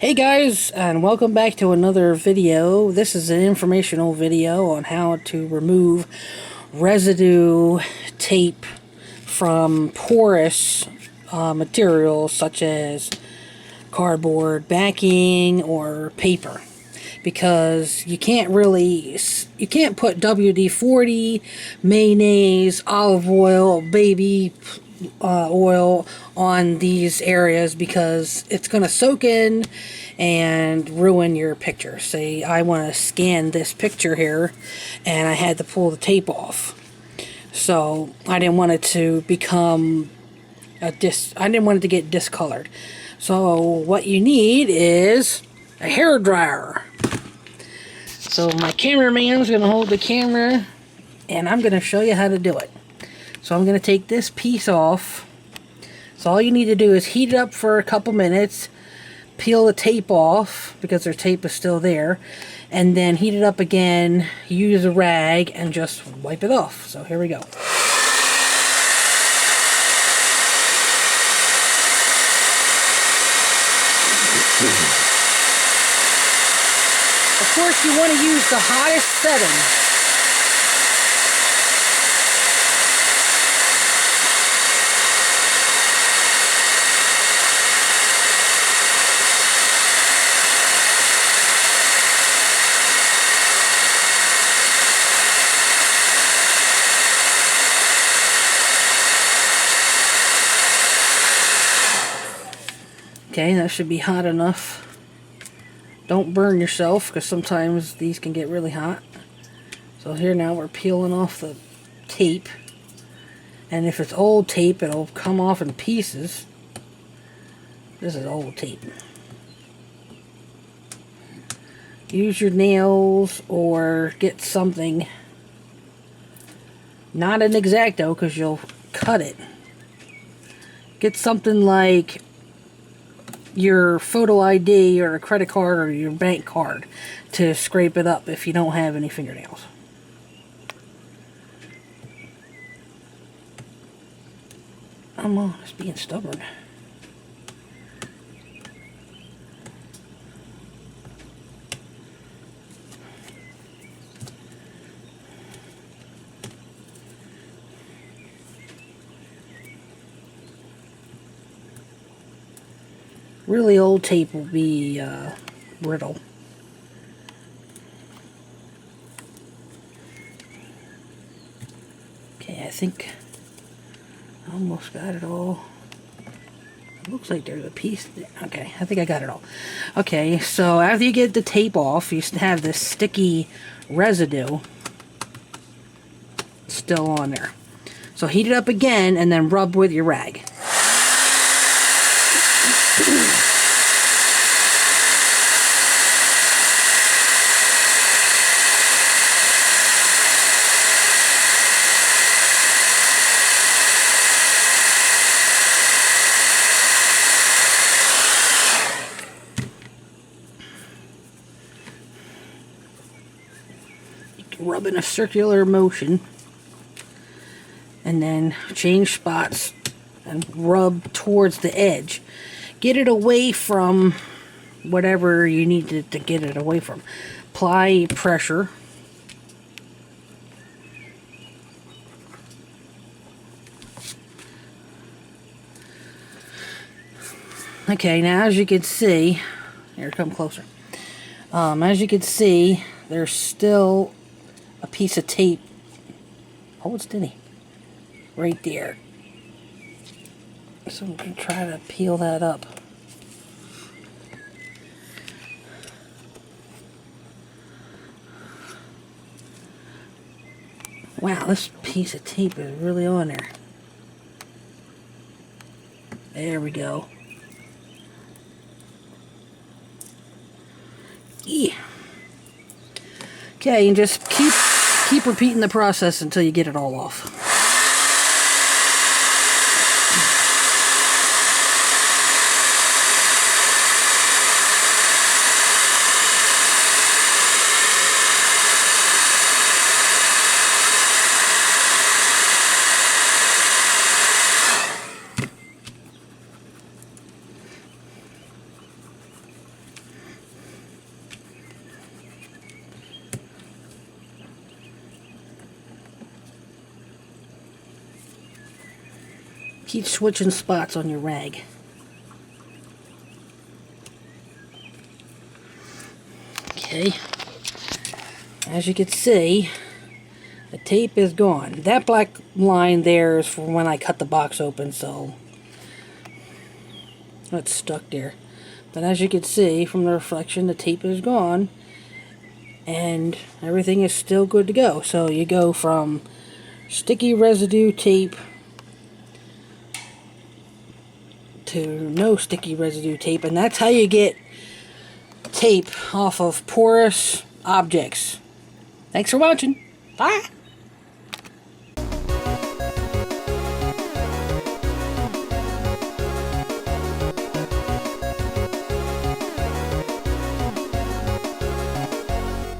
Hey guys, and welcome back to another video. This is an informational video on how to remove residue tape from porous materials such as cardboard backing or paper, because you can't put WD-40, mayonnaise, olive oil, baby oil on these areas, because it's going to soak in and ruin your picture. Say I want to scan this picture here and I had to pull the tape off, so I didn't want it to become I didn't want it to get discolored. So what you need is a hair dryer. So my cameraman's going to hold the camera and I'm going to show you how to do it. So I'm going to take this piece off. So all you need to do is heat it up for a couple minutes, peel the tape off because their tape is still there, and then heat it up again, use a rag, and just wipe it off. So here we go. Of course, you want to use the hottest setting. Okay, that should be hot enough. Don't burn yourself, because sometimes these can get really hot. So here now we're peeling off the tape. And if it's old tape, it'll come off in pieces. This is old tape. Use your nails or get something. Not an X-Acto, because you'll cut it. Get something like your photo ID or a credit card or your bank card to scrape it up if you don't have any fingernails. Come on, it's being stubborn. Really old tape will be brittle. Okay, I think I almost got it all. It looks like there's a piece there. Okay, I think I got it all. Okay, so after you get the tape off, you have this sticky residue still on there. So heat it up again and then rub with your rag. Rub in a circular motion and then change spots and rub towards the edge. Get it away from whatever you need to get it away from. Apply pressure. Okay, now as you can see, here, come closer. As you can see, there's still a piece of tape. Oh, it's steady. Right there. So we can try to peel that up. Wow, this piece of tape is really on there. There we go. Yeah. Okay, and just keep repeating the process until you get it all off. Keep switching spots on your rag. Okay. As you can see, the tape is gone. That black line there is for when I cut the box open, so that's stuck there. But as you can see from the reflection, the tape is gone and everything is still good to go. So you go from sticky residue tape to no sticky residue tape, and that's how you get tape off of porous objects. Thanks for watching. Bye!